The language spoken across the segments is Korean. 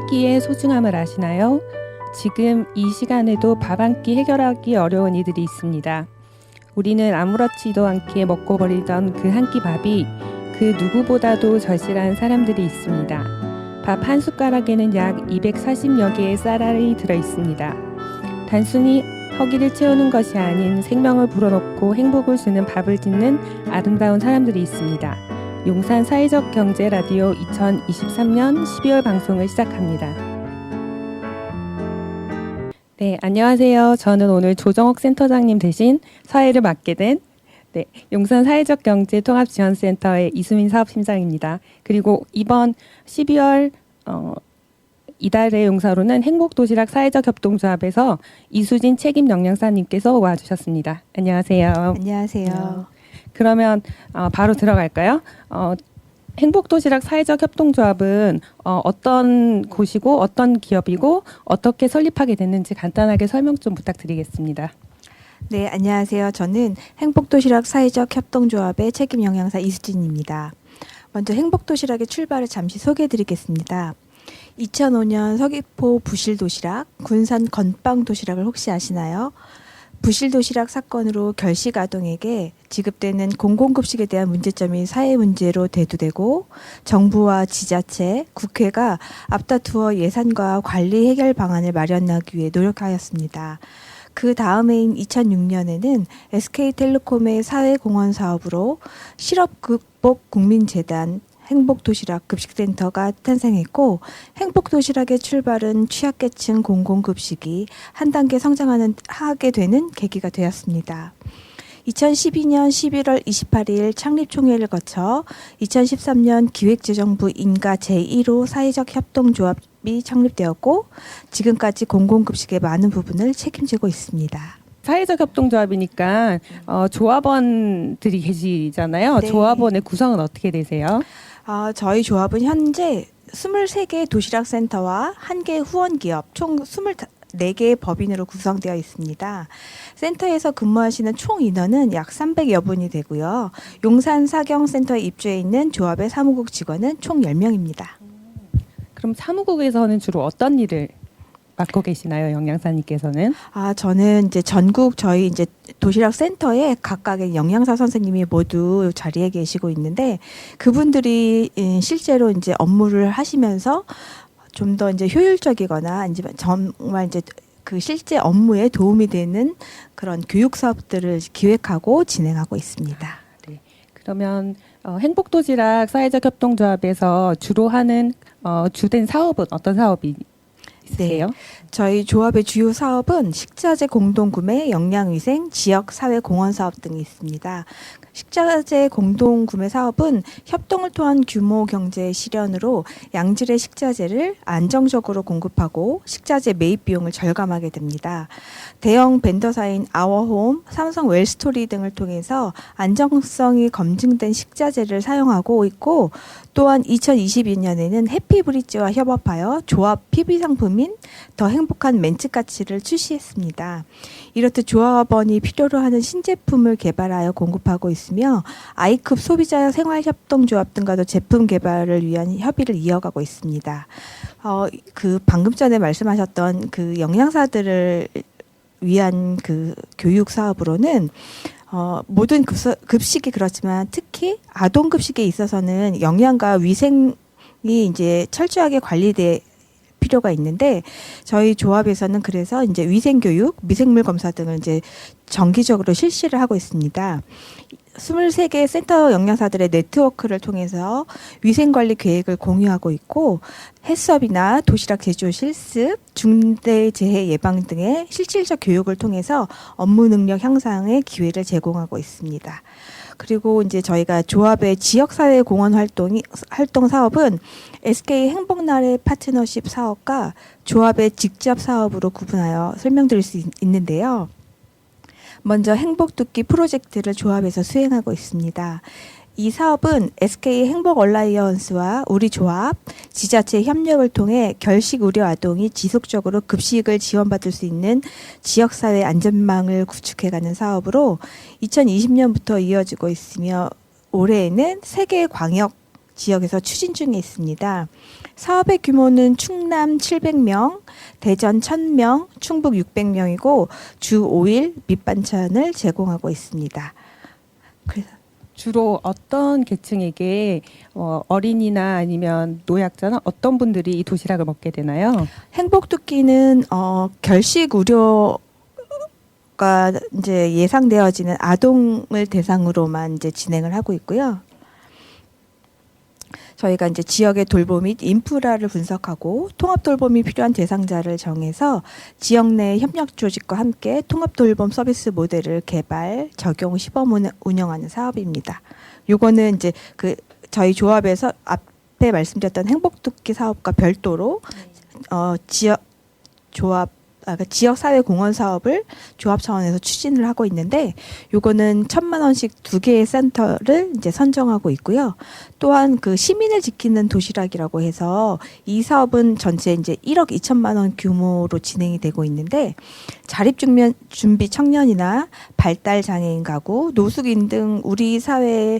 한 끼의 소중함을 아시나요? 지금 이 시간에도 밥 한 끼 해결하기 어려운 이들이 있습니다. 우리는 아무렇지도 않게 먹고 버리던 그 한 끼 밥이 그 누구보다도 절실한 사람들이 있습니다. 밥 한 숟가락에는 약 240여 개의 쌀알이 들어 있습니다. 단순히 허기를 채우는 것이 아닌 생명을 불어넣고 행복을 주는 밥을 짓는 아름다운 사람들이 있습니다. 용산 사회적 경제 라디오 2023년 12월 방송을 시작합니다. 네, 안녕하세요. 저는 오늘 조정옥 센터장님 대신 사회를 맡게 된 용산 사회적 경제 통합지원센터의 이수민 사업팀장입니다. 그리고 이번 12월 이달의 용사로는 행복도시락 사회적 협동조합에서 이수진 책임 영양사님께서 와주셨습니다. 안녕하세요. 안녕하세요. 그러면 바로 들어갈까요? 행복도시락 사회적 협동조합은 어떤 곳이고 어떤 기업이고 어떻게 설립하게 됐는지 간단하게 설명 좀 부탁드리겠습니다. 네, 안녕하세요. 저는 행복도시락 사회적 협동조합의 책임 영양사 이수진입니다. 먼저 행복도시락의 출발을 잠시 소개해드리겠습니다. 2005년 서귀포 부실도시락, 군산 건빵도시락을 혹시 아시나요? 부실도시락 사건으로 결식 아동에게 지급되는 공공급식에 대한 문제점이 사회 문제로 대두되고 정부와 지자체, 국회가 앞다투어 예산과 관리 해결 방안을 마련하기 위해 노력하였습니다. 그 다음해인 2006년에는 SK텔레콤의 사회공헌 사업으로 실업극복 국민재단 행복도시락 급식센터가 탄생했고, 행복도시락의 출발은 취약계층 공공급식이 한 단계 성장하게 되는 계기가 되었습니다. 2012년 11월 28일 창립총회를 거쳐 2013년 기획재정부 인가 제1호 사회적 협동조합이 창립되었고, 지금까지 공공급식의 많은 부분을 책임지고 있습니다. 사회적 협동조합이니까 조합원들이 계시잖아요. 네. 조합원의 구성은 어떻게 되세요? 저희 조합은 현재 23개 도시락센터와 1개 후원기업 총 24개의 법인으로 구성되어 있습니다. 센터에서 근무하시는 총 인원은 약 300여 분이 되고요. 용산 사경센터에 입주해 있는 조합의 사무국 직원은 총 10명입니다. 그럼 사무국에서는 주로 어떤 일을 맡고 계시나요, 영양사님께서는? 저는 이제 전국 저희 이제 도시락 센터에 각각의 영양사 선생님이 모두 자리에 계시고 있는데, 그분들이 실제로 이제 업무를 하시면서 좀 더 이제 효율적이거나 이제 정말 이제 그 실제 업무에 도움이 되는 그런 교육 사업들을 기획하고 진행하고 있습니다. 네. 그러면 행복도시락 사회적 협동조합에서 주로 하는 주된 사업은 어떤 사업이 있으세요? 네. 저희 조합의 주요 사업은 식자재 공동구매, 영양위생, 지역사회공헌 사업 등이 있습니다. 식자재 공동구매 사업은 협동을 통한 규모 경제 실현으로 양질의 식자재를 안정적으로 공급하고 식자재 매입 비용을 절감하게 됩니다. 대형 벤더사인 아워홈, 삼성 웰스토리 등을 통해서 안정성이 검증된 식자재를 사용하고 있고, 또한 2022년에는 해피브릿지와 협업하여 조합 PB 상품인 더 행복한 멘츠까치를 출시했습니다. 이렇듯 조합원이 필요로 하는 신제품을 개발하여 공급하고 있으며, I급 소비자 생활협동조합 등과도 제품 개발을 위한 협의를 이어가고 있습니다. 그 방금 전에 말씀하셨던 그 영양사들을 위한 그 교육 사업으로는 모든 급식이 그렇지만 특히 아동 급식에 있어서는 영양과 위생이 이제 철저하게 관리될 필요가 있는데, 저희 조합에서는 그래서 이제 위생 교육, 미생물 검사 등을 이제 정기적으로 실시를 하고 있습니다. 23개 센터 영양사들의 네트워크를 통해서 위생관리 계획을 공유하고 있고, 해썹이나 도시락 제조 실습, 중대재해 예방 등의 실질적 교육을 통해서 업무 능력 향상의 기회를 제공하고 있습니다. 그리고 이제 저희가 조합의 지역사회 공헌 활동 사업은 SK 행복날의 파트너십 사업과 조합의 직접 사업으로 구분하여 설명드릴 수 있는데요. 먼저 행복두끼 프로젝트를 조합에서 수행하고 있습니다. 이 사업은 SK 행복 얼라이언스와 우리 조합, 지자체 협력을 통해 결식 우려 아동이 지속적으로 급식을 지원받을 수 있는 지역사회 안전망을 구축해가는 사업으로 2020년부터 이어지고 있으며, 올해에는 세계 광역 지역에서 추진 중에 있습니다. 사업의 규모는 충남 700명, 대전 1000명, 충북 600명이고 주 5일 밑반찬을 제공하고 있습니다. 그래서 주로 어떤 계층에게 어린이나 아니면 노약자나 어떤 분들이 이 도시락을 먹게 되나요? 행복두끼는 결식 우려가 이제 예상되어지는 아동을 대상으로만 이제 진행을 하고 있고요. 저희가 이제 지역의 돌봄 및 인프라를 분석하고 통합 돌봄이 필요한 대상자를 정해서 지역 내 협력 조직과 함께 통합 돌봄 서비스 모델을 개발, 적용, 시범 운영하는 사업입니다. 요거는 이제 저희 조합에서 앞에 말씀드렸던 행복토끼 사업과 별도로 지역 사회 공헌 사업을 조합 차원에서 추진을 하고 있는데, 요거는 1,000만 원씩 2개의 센터를 이제 선정하고 있고요. 또한 시민을 지키는 도시락이라고 해서 이 사업은 전체 이제 1억 2천만 원 규모로 진행이 되고 있는데, 자립 준비 청년이나 발달 장애인 가구, 노숙인 등 우리 사회에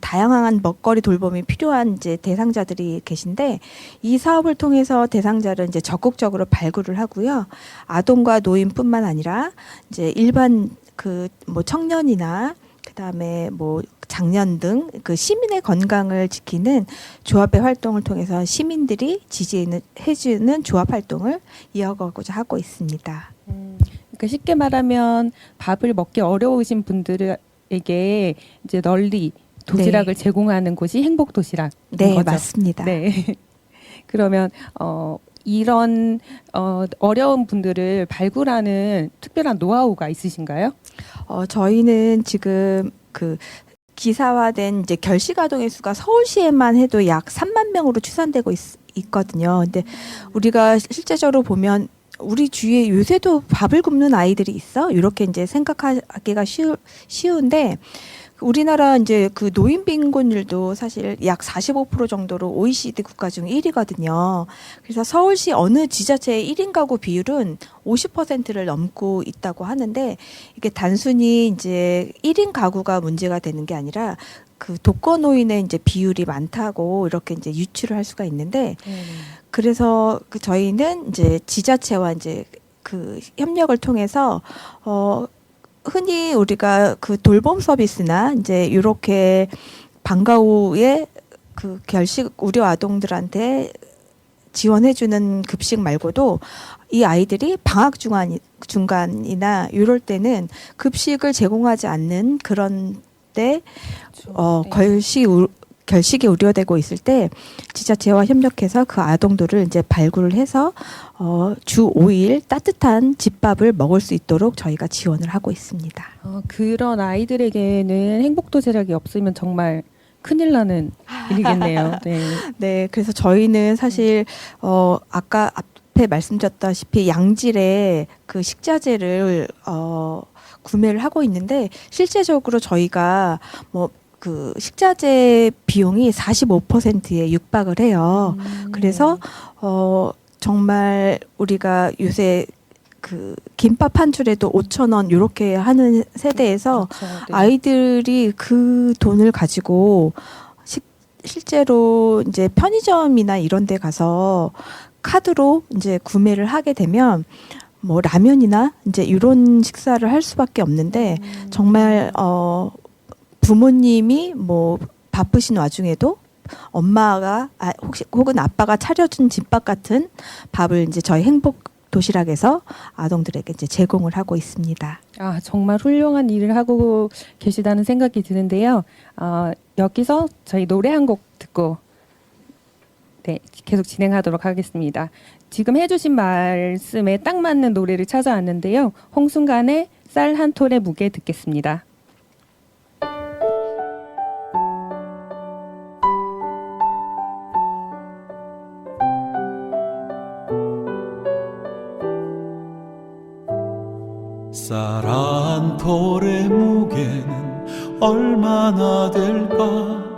다양한 먹거리 돌봄이 필요한 이제 대상자들이 계신데, 이 사업을 통해서 대상자를 이제 적극적으로 발굴을 하고요. 아동과 노인뿐만 아니라 이제 일반 청년이나 그다음에 장년 등 시민의 건강을 지키는 조합의 활동을 통해서 시민들이 지지해주는 조합 활동을 이어가고자 하고 있습니다. 그러니까 쉽게 말하면 밥을 먹기 어려우신 분들에게 이제 널리 도시락을 제공하는 곳이 행복 도시락. 네, 거죠? 맞습니다. 네. 그러면 이런 어려운 분들을 발굴하는 특별한 노하우가 있으신가요? 저희는 지금 기사화된 이제 결식 아동의 수가 서울시에만 해도 약 3만 명으로 추산되고 있거든요. 근데 우리가 실제적으로 보면 우리 주위에 요새도 밥을 굶는 아이들이 있어? 이렇게 이제 생각하기가 쉬운데, 우리나라 이제 노인 빈곤율도 사실 약 45% 정도로 OECD 국가 중 1위거든요. 그래서 서울시 어느 지자체의 1인 가구 비율은 50%를 넘고 있다고 하는데, 이게 단순히 이제 1인 가구가 문제가 되는 게 아니라 독거노인의 이제 비율이 많다고 이렇게 이제 유추를 할 수가 있는데, 그래서 저희는 이제 지자체와 이제 협력을 통해서 흔히 우리가 돌봄 서비스나 이제 이렇게 방과 후에 결식 우려 아동들한테 지원해주는 급식 말고도 이 아이들이 방학 중간이나 이럴 때는 급식을 제공하지 않는 그런 때 결식이 우려되고 있을 때 지자체와 협력해서 그 아동들을 이제 발굴을 해서 주 5일 따뜻한 집밥을 먹을 수 있도록 저희가 지원을 하고 있습니다. 그런 아이들에게는 행복도시락이 없으면 정말 큰일 나는 일이겠네요. 네. 네, 그래서 저희는 사실 아까 앞에 말씀드렸다시피 양질의 식자재를 구매를 하고 있는데, 실제적으로 저희가 식자재 비용이 45%에 육박을 해요. 그래서 정말 우리가 요새 김밥 한 줄에도 5,000원 이렇게 하는 세대에서 그렇죠. 네. 아이들이 그 돈을 가지고 실제로 이제 편의점이나 이런 데 가서 카드로 이제 구매를 하게 되면 라면이나 이제 이런 식사를 할 수밖에 없는데, 정말 부모님이 바쁘신 와중에도 엄마가 혹은 아빠가 차려준 집밥 같은 밥을 이제 저희 행복 도시락에서 아동들에게 이제 제공을 하고 있습니다. 정말 훌륭한 일을 하고 계시다는 생각이 드는데요. 여기서 저희 노래 한 곡 듣고 계속 진행하도록 하겠습니다. 지금 해주신 말씀에 딱 맞는 노래를 찾아왔는데요. 홍순간의 쌀 한 톨의 무게 듣겠습니다. 쌀 한 톨의 무게는 얼마나 될까?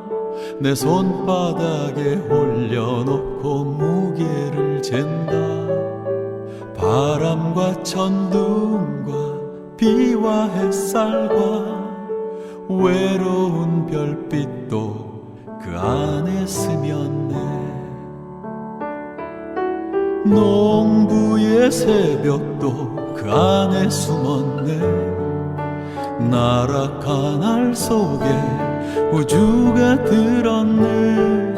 내 손바닥에 올려놓고 무게를 잰다. 바람과 천둥과 비와 햇살과 외로운 별빛도 그 그 안에 스며네. 농부의 새벽도 그 안에 숨었네. 나락한 알 속에 우주가 들었네.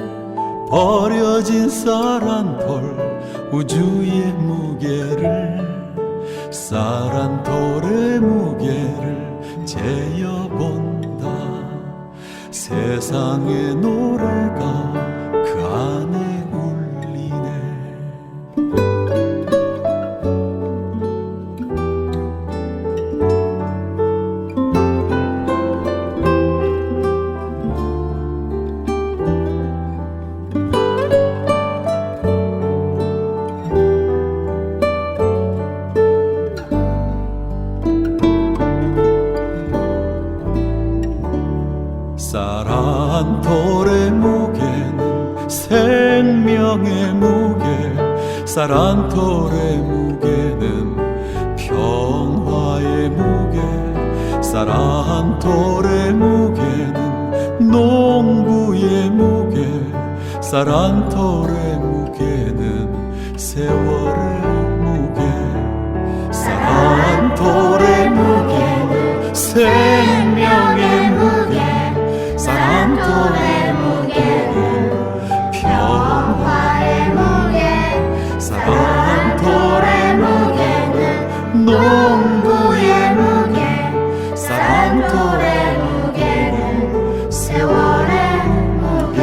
버려진 쌀한톨 우주의 무게를, 쌀한톨의 무게를 재어본다. 세상의 노래가 그 안에 울리네. 쌀 한 톨의 무게는 생명의 무게, 쌀 한 톨의 무게는 평화의 무게, 쌀 한 톨의 무게는 농부의 무게, 쌀 한 톨의 무게는 세월의 무게, 쌀 한 톨의 무게는 생명의 무게, 쌀 한 톨의 무게는 평화의 무게, 쌀 한 톨의 무게는 농부의 무게, 쌀 한 톨의 무게는 세월의 무게,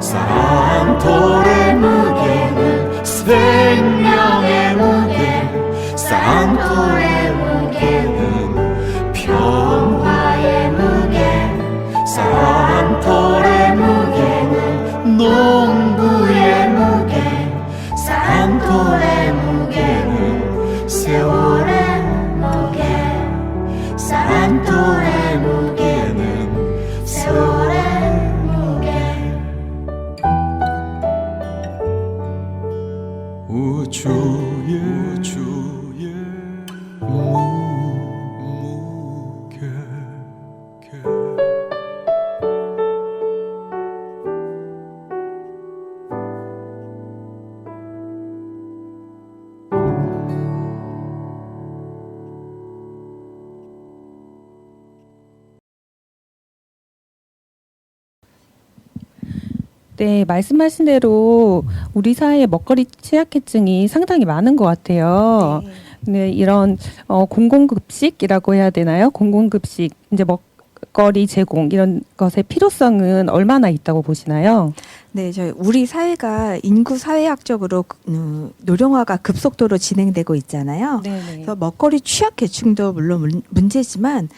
쌀 한 톨의 무게는 생명의 무게, 쌀 한 톨의 무게는 평화의 무게, 쌀 한 톨의 무게는 농부의 무게, 쌀 한 톨의 무게는 세월의 무게, 쌀 한 톨의 무게는 세월의 무게. 우주의 무게. 네, 말씀하신 대로 우리 사회에 먹거리 취약계층이 상당히 많은 것 같아요. 네, 이런 공공급식이라고 해야 되나요? 공공급식, 이제 먹거리 제공 이런 것의 필요성은 얼마나 있다고 보시나요? 네, 우리 사회가 인구 사회학적으로 노령화가 급속도로 진행되고 있잖아요. 네. 그래서 먹거리 취약 계층도 물론 문제지만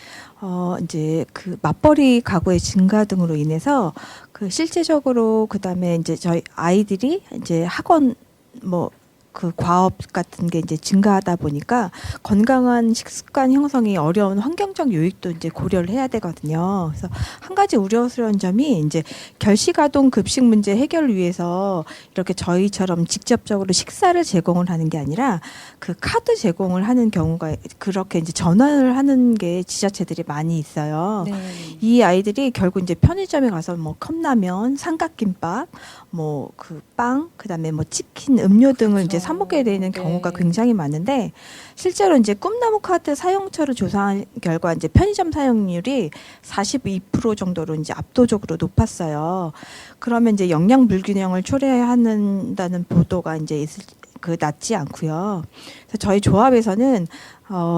이제 그 맞벌이 가구의 증가 등으로 인해서 그 실제적으로 그다음에 이제 저희 아이들이 이제 학원 그 과업 같은 게 이제 증가하다 보니까 건강한 식습관 형성이 어려운 환경적 요인도 이제 고려를 해야 되거든요. 그래서 한 가지 우려스러운 점이 이제 결식아동 급식 문제 해결을 위해서 이렇게 저희처럼 직접적으로 식사를 제공을 하는 게 아니라 그 카드 제공을 하는 경우가 그렇게 이제 전환을 하는 게 지자체들이 많이 있어요. 네. 이 아이들이 결국 이제 편의점에 가서 컵라면, 삼각김밥, 그 빵, 그다음에 치킨, 음료 등을 그렇죠. 이제 사 먹게 되는 경우가 네. 굉장히 많은데 실제로 이제 꿈나무 카드 사용처를 조사한 결과 이제 편의점 사용률이 42% 정도로 이제 압도적으로 높았어요. 그러면 이제 영양 불균형을 초래한다는 보도가 이제 낮지 않고요. 그래서 저희 조합에서는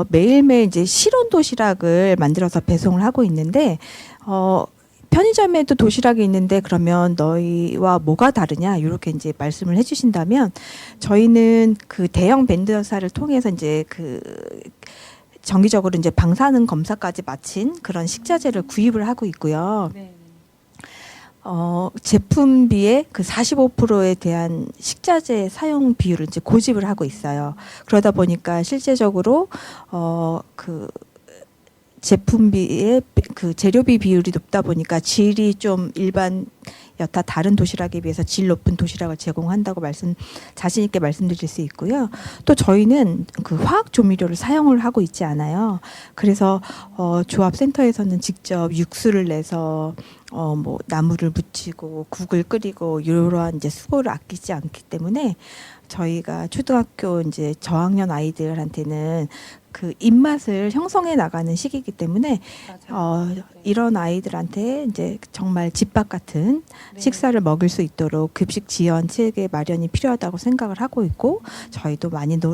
매일매일 이제 실온 도시락을 만들어서 배송을 하고 있는데 편의점에도 도시락이 있는데 그러면 너희와 뭐가 다르냐 이렇게 이제 말씀을 해주신다면 저희는 그 대형 밴드사를 통해서 이제 그 정기적으로 이제 방사능 검사까지 마친 그런 식자재를 구입을 하고 있고요. 네. 제품비의 그 45%에 대한 식자재 사용 비율을 이제 고집을 하고 있어요. 그러다 보니까 실제적으로 그 제품비의 그 재료비 비율이 높다 보니까 질이 좀 일반 여타 다른 도시락에 비해서 질 높은 도시락을 제공한다고 자신 있게 말씀드릴 수 있고요. 또 저희는 그 화학 조미료를 사용을 하고 있지 않아요. 그래서 조합센터에서는 직접 육수를 내서 뭐 나무를 묻히고 국을 끓이고 이러한 이제 수고를 아끼지 않기 때문에 저희가 초등학교 이제 저학년 아이들한테는 그 입맛을 형성해 나가는 시기이기 때문에 이런 아이들한테 이제 정말 집밥 같은 식사를 먹을 수 있도록 급식 지원 체계 마련이 필요하다고 생각을 하고 있고 저희도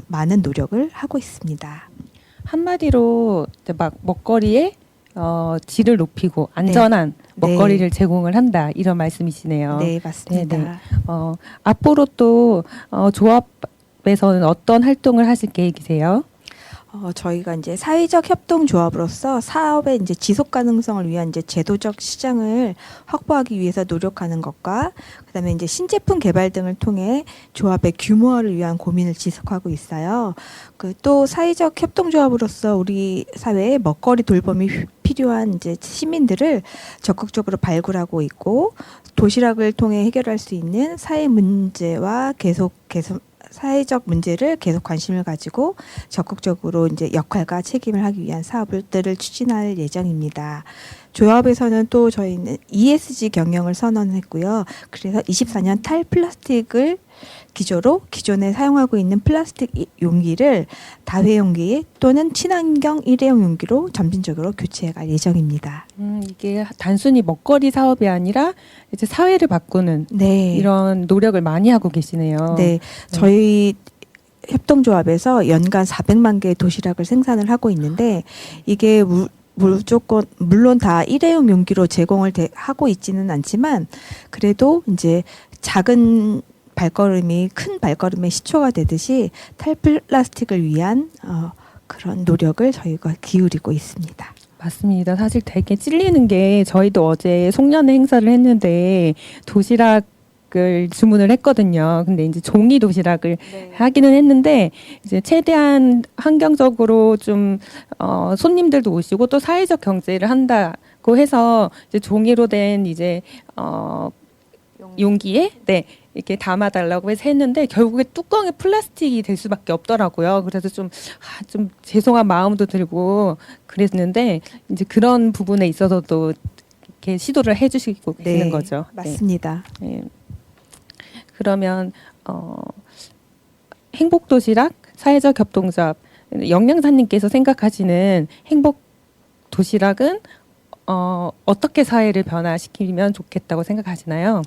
많은 노력을 하고 있습니다. 한마디로 이제 막 먹거리에 질을 높이고 안전한 먹거리를 제공을 한다 이런 말씀이시네요. 네, 맞습니다. 네. 앞으로 또 조합에서는 어떤 활동을 하실 계획이세요? 저희가 이제 사회적 협동조합으로서 사업의 이제 지속 가능성을 위한 이제 제도적 시장을 확보하기 위해서 노력하는 것과 그다음에 이제 신제품 개발 등을 통해 조합의 규모화를 위한 고민을 지속하고 있어요. 그 또 사회적 협동조합으로서 우리 사회에 먹거리 돌봄이 필요한 이제 시민들을 적극적으로 발굴하고 있고 도시락을 통해 해결할 수 있는 사회 문제와 사회적 문제를 계속 관심을 가지고 적극적으로 이제 역할과 책임을 하기 위한 사업들을 추진할 예정입니다. 조합에서는 또 저희는 ESG 경영을 선언했고요. 그래서 24년 탈플라스틱을 기조로 기존에 사용하고 있는 플라스틱 용기를 다회용기 또는 친환경 일회용 용기로 점진적으로 교체해갈 예정입니다. 이게 단순히 먹거리 사업이 아니라 이제 사회를 바꾸는 이런 노력을 많이 하고 계시네요. 네, 저희 협동조합에서 연간 400만 개의 도시락을 생산을 하고 있는데 이게 물론 다 일회용 용기로 제공을 하고 있지는 않지만 그래도 이제 작은 발걸음이 큰 발걸음의 시초가 되듯이 탈플라스틱을 위한 그런 노력을 저희가 기울이고 있습니다. 맞습니다. 사실 되게 찔리는 게 저희도 어제 송년회 행사를 했는데 도시락을 주문을 했거든요. 근데 이제 종이 도시락을 하기는 했는데 이제 최대한 환경적으로 좀 손님들도 오시고 또 사회적 경제를 한다고 해서 이제 종이로 된 이제 용기에 이렇게 담아달라고 해서 했는데 결국에 뚜껑이 플라스틱이 될 수밖에 없더라고요. 그래서 좀 죄송한 마음도 들고 그랬는데 이제 그런 부분에 있어서도 이렇게 시도를 해주시고 계시는 거죠. 맞습니다. 네. 그러면 행복도시락 사회적 협동조합 영양사님께서 생각하시는 행복도시락은 어떻게 사회를 변화시키면 좋겠다고 생각하시나요?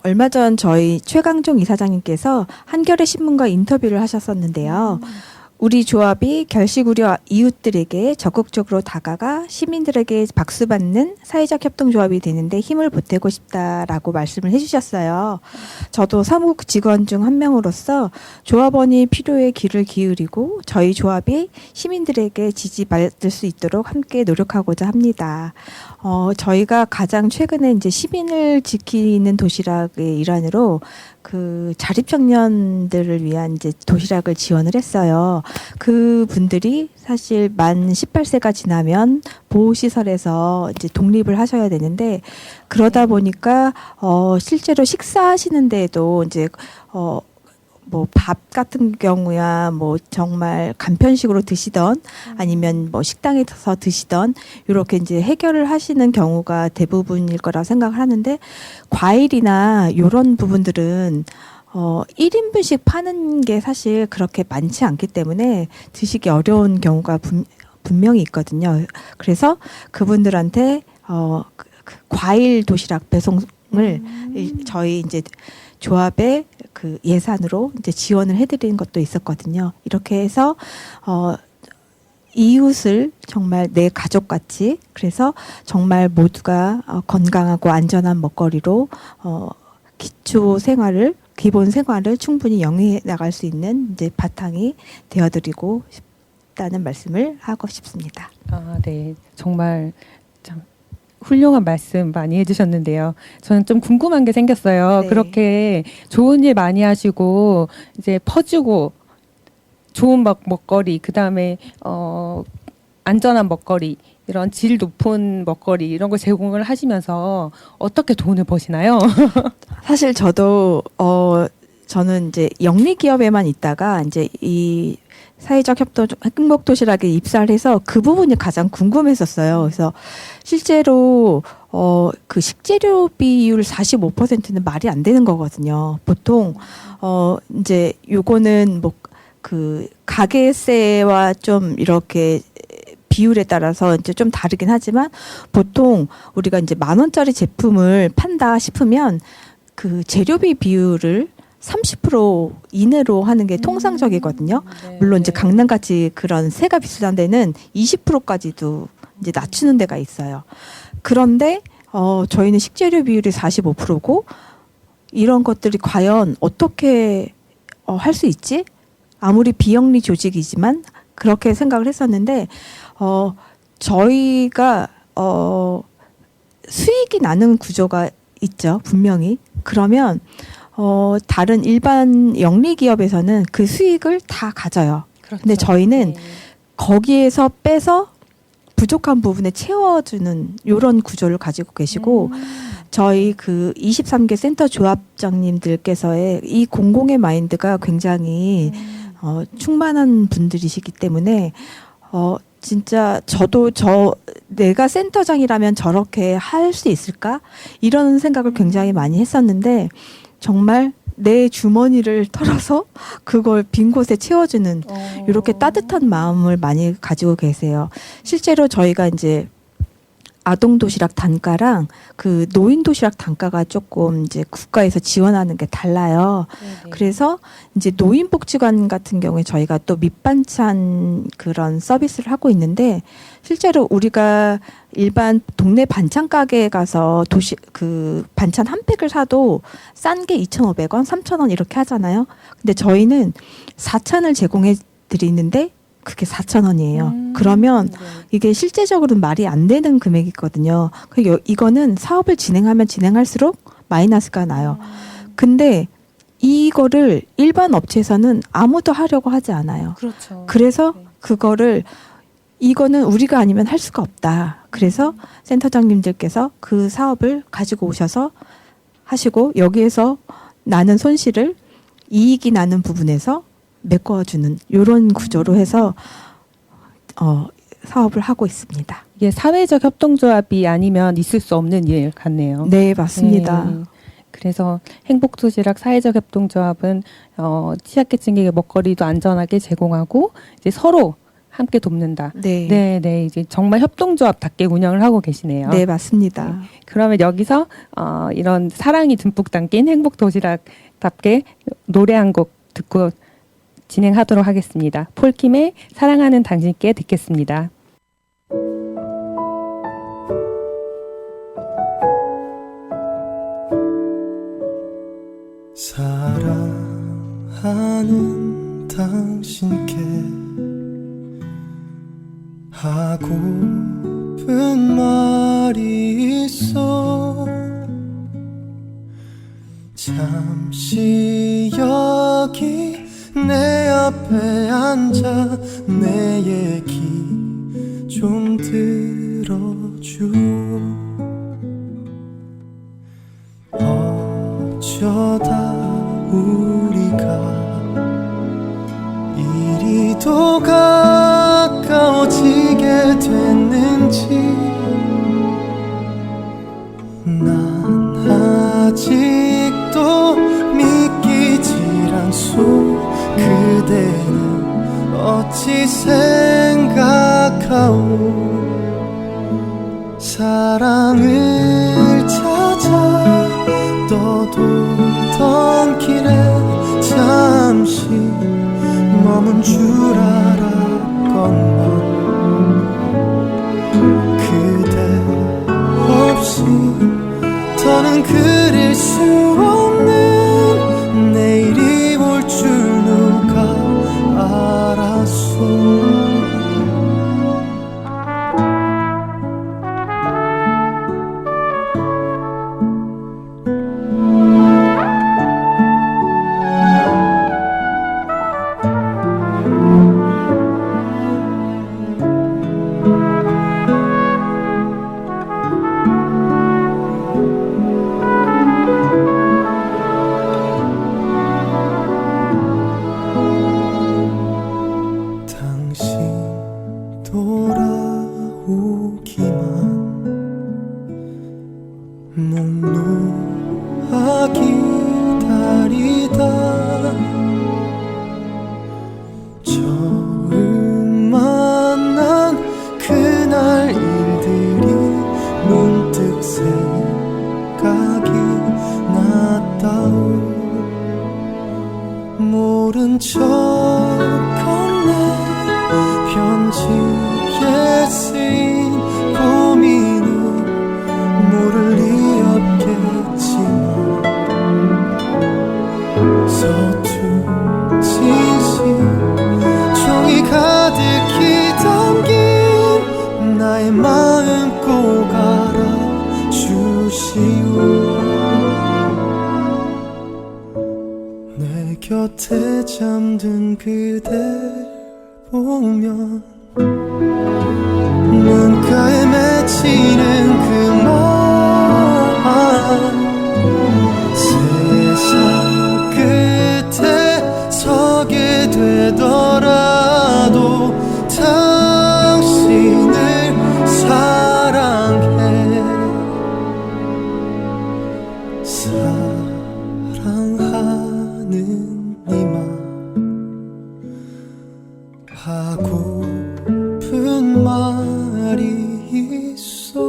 얼마 전 저희 최강종 이사장님께서 한겨레 신문과 인터뷰를 하셨었는데요. 우리 조합이 결식 우려 이웃들에게 적극적으로 다가가 시민들에게 박수받는 사회적 협동조합이 되는데 힘을 보태고 싶다라고 말씀을 해주셨어요. 저도 사무국 직원 중 한 명으로서 조합원이 필요에 귀를 기울이고 저희 조합이 시민들에게 지지받을 수 있도록 함께 노력하고자 합니다. 저희가 가장 최근에 이제 시민을 지키는 도시락의 일환으로 그 자립청년들을 위한 이제 도시락을 지원을 했어요. 그 분들이 사실 만 18세가 지나면 보호시설에서 이제 독립을 하셔야 되는데 그러다 보니까 실제로 식사하시는 데에도 이제 뭐 밥 같은 경우야 뭐 정말 간편식으로 드시던 아니면 뭐 식당에서 드시던 이렇게 이제 해결을 하시는 경우가 대부분일 거라 생각을 하는데 과일이나 이런 부분들은 1인분씩 파는 게 사실 그렇게 많지 않기 때문에 드시기 어려운 경우가 분명히 있거든요. 그래서 그분들한테 과일 도시락 배송을 저희 이제 조합의 그 예산으로 이제 지원을 해드리는 것도 있었거든요. 이렇게 해서 이웃을 정말 내 가족같이 그래서 정말 모두가 건강하고 안전한 먹거리로 기본 생활을 충분히 영위해 나갈 수 있는 이제 바탕이 되어드리고 싶다는 말씀을 하고 싶습니다. 네, 정말 참 훌륭한 말씀 많이 해주셨는데요. 저는 좀 궁금한 게 생겼어요. 네. 그렇게 좋은 일 많이 하시고 이제 퍼주고 좋은 먹거리, 그 다음에 안전한 먹거리, 이런 질 높은 먹거리 이런 걸 제공을 하시면서 어떻게 돈을 버시나요? 사실 저는 이제 영리 기업에만 있다가 이제 이 사회적 협동 행복도시락에 입사를 해서 그 부분이 가장 궁금했었어요. 그래서 실제로 그 식재료 비율 45%는 말이 안 되는 거거든요. 보통 이제 요거는 뭐 그 가게세와 좀 이렇게 비율에 따라서 이제 좀 다르긴 하지만 보통 우리가 이제 10,000원짜리 제품을 판다 싶으면 그 재료비 비율을 30% 이내로 하는 게 통상적이거든요. 네. 물론 이제 강남같이 그런 세가 비슷한 데는 20%까지도 이제 낮추는 데가 있어요. 그런데 저희는 식재료 비율이 45%고 이런 것들이 과연 어떻게 할 수 있지? 아무리 비영리 조직이지만 그렇게 생각을 했었는데 저희가 수익이 나는 구조가 있죠, 분명히. 그러면 다른 일반 영리 기업에서는 그 수익을 다 가져요. 그렇죠. 근데 저희는 네. 거기에서 빼서 부족한 부분에 채워주는 이런 구조를 가지고 계시고 저희 그 23개 센터 조합장님들께서의 이 공공의 마인드가 굉장히 충만한 분들이시기 때문에 진짜 저도 내가 센터장이라면 저렇게 할 수 있을까? 이런 생각을 굉장히 많이 했었는데 정말 내 주머니를 털어서 그걸 빈 곳에 채워주는 이렇게 따뜻한 마음을 많이 가지고 계세요. 실제로 저희가 이제 아동 도시락 단가랑 그 노인 도시락 단가가 조금 이제 국가에서 지원하는 게 달라요. 네네. 그래서 이제 노인복지관 같은 경우에 저희가 또 밑반찬 그런 서비스를 하고 있는데 실제로 우리가 일반 동네 반찬 가게에 가서 그 반찬 한 팩을 사도 싼 게 2,500원, 3,000원 이렇게 하잖아요. 근데 저희는 4찬을 제공해 드리는데 그게 4,000원이에요. 그러면 네. 이게 실제적으로는 말이 안 되는 금액이거든요. 이거는 사업을 진행하면 진행할수록 마이너스가 나요. 근데 이거를 일반 업체에서는 아무도 하려고 하지 않아요. 그렇죠. 그래서 네. 그거를 이거는 우리가 아니면 할 수가 없다. 그래서 센터장님들께서 그 사업을 가지고 오셔서 하시고 여기에서 나는 손실을 이익이 나는 부분에서 메꿔주는 이런 구조로 해서 사업을 하고 있습니다. 이게 사회적 협동조합이 아니면 있을 수 없는 일 같네요. 네, 맞습니다. 네. 그래서 행복도시락 사회적 협동조합은 취약계층에게 먹거리도 안전하게 제공하고 이제 서로 함께 돕는다. 네, 네, 이제 정말 협동조합답게 운영을 하고 계시네요. 네, 맞습니다. 그러면 여기서 이런 사랑이 듬뿍 담긴 행복도시락답게 노래 한 곡 듣고 진행하도록 하겠습니다. 폴킴의 사랑하는 당신께 듣겠습니다. 사랑하는 당신께 하고픈 말이 있어 잠시 여기 내 앞에 앉아 내 얘기 좀 들어줘 어쩌다 우리가 이리도 가까워지게 됐는지 난 아직도 믿기질 않소 그대는 어찌 생각하오 사랑을 찾아 떠돌던 길에 잠시 머문 줄 알았건만 그대 없이 더는 그릴 수 없는 내일이 올 줄 누가 알았소 적 없네. 편지에 쓰인 고민은 모를 리 없겠지만 서툰 진심 종이 가득히 담긴 나의 마음 꼭 알아주시오. 내 곁에 잠든 그댈 보면 눈가에 맺히는 그 말 세상 끝에 서게 되더라도 당신을 사랑해. 사랑하는 이만 하고픈 말이 있어.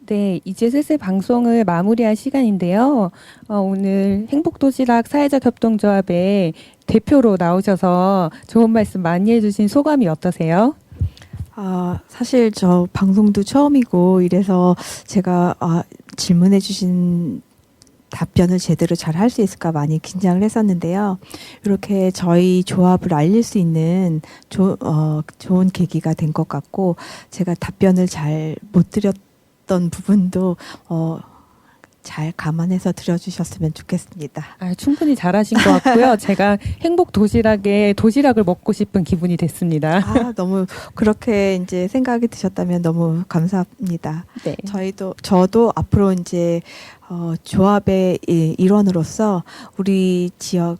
네, 이제 슬슬 방송을 마무리할 시간인데요. 오늘 행복도시락 사회적 협동조합의 대표로 나오셔서 좋은 말씀 많이 해주신 소감이 어떠세요? 사실 저 방송도 처음이고 이래서 제가 질문해 주신 답변을 제대로 잘 할 수 있을까 많이 긴장을 했었는데요. 이렇게 저희 조합을 알릴 수 있는 좋은 계기가 된 것 같고, 제가 답변을 잘 못 드렸던 부분도 잘 감안해서 들어주셨으면 좋겠습니다. 충분히 잘하신 것 같고요. 제가 행복 도시락에 도시락을 먹고 싶은 기분이 됐습니다. 너무 그렇게 이제 생각이 드셨다면 너무 감사합니다. 네. 저도 앞으로 이제 조합의 일원으로서 우리 지역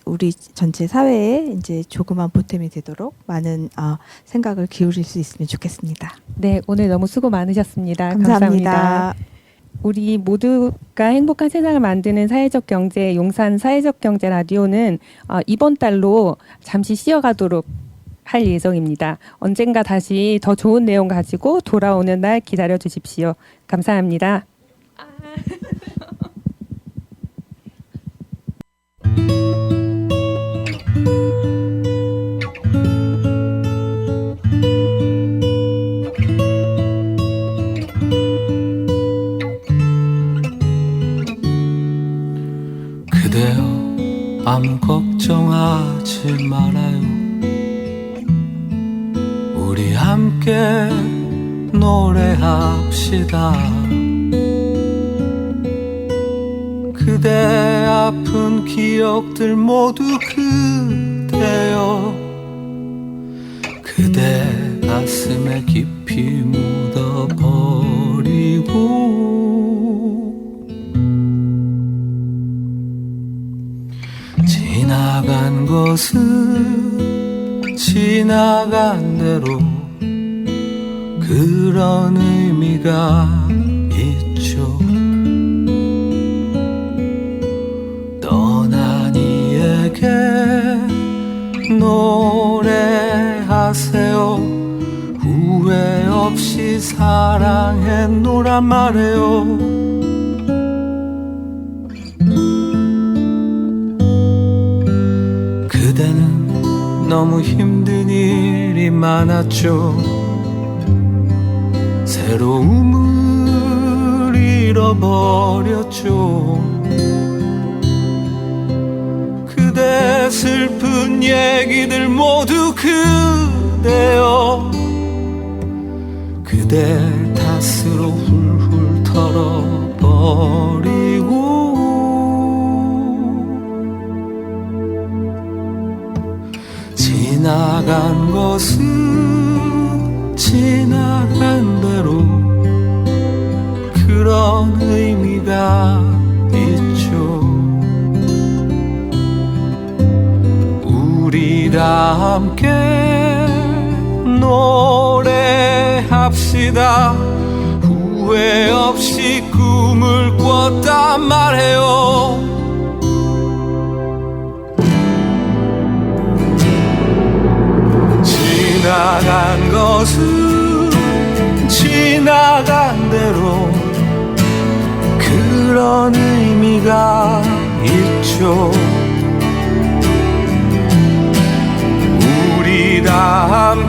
우리 전체 사회에 이제 조그만 보탬이 되도록 많은 생각을 기울일 수 있으면 좋겠습니다. 네, 오늘 너무 수고 많으셨습니다. 감사합니다. 우리 모두가 행복한 세상을 만드는 사회적 경제, 용산 사회적 경제 라디오는 이번 달로 잠시 쉬어가도록 할 예정입니다. 언젠가 다시 더 좋은 내용 가지고 돌아오는 날 기다려 주십시오. 감사합니다. 그대여 아무 걱정하지 말아요. 우리 함께 노래합시다. 그대 아픈 기억들 모두 그대여 그대 가슴에 깊이 묻어버리고 지나간 것은 지나간 대로 그런 의미가 있죠. 떠난 이에게 노래하세요. 후회 없이 사랑했노란 말해요. 그대는 너무 힘든 일이 많았죠. 새로움을 잃어버렸죠. 그대 슬픈 얘기들 모두 그대여 그대 탓으로 훌훌 털어버리고 지나간 것은 지나간 대로 그런 의미가 있죠. 우리 다 함께 노래합시다. 후회 없이 꿈을 꿨단 말해요. 지나간 것은 지나간 대로 그 그런 의미가 있죠. 우리 다 함께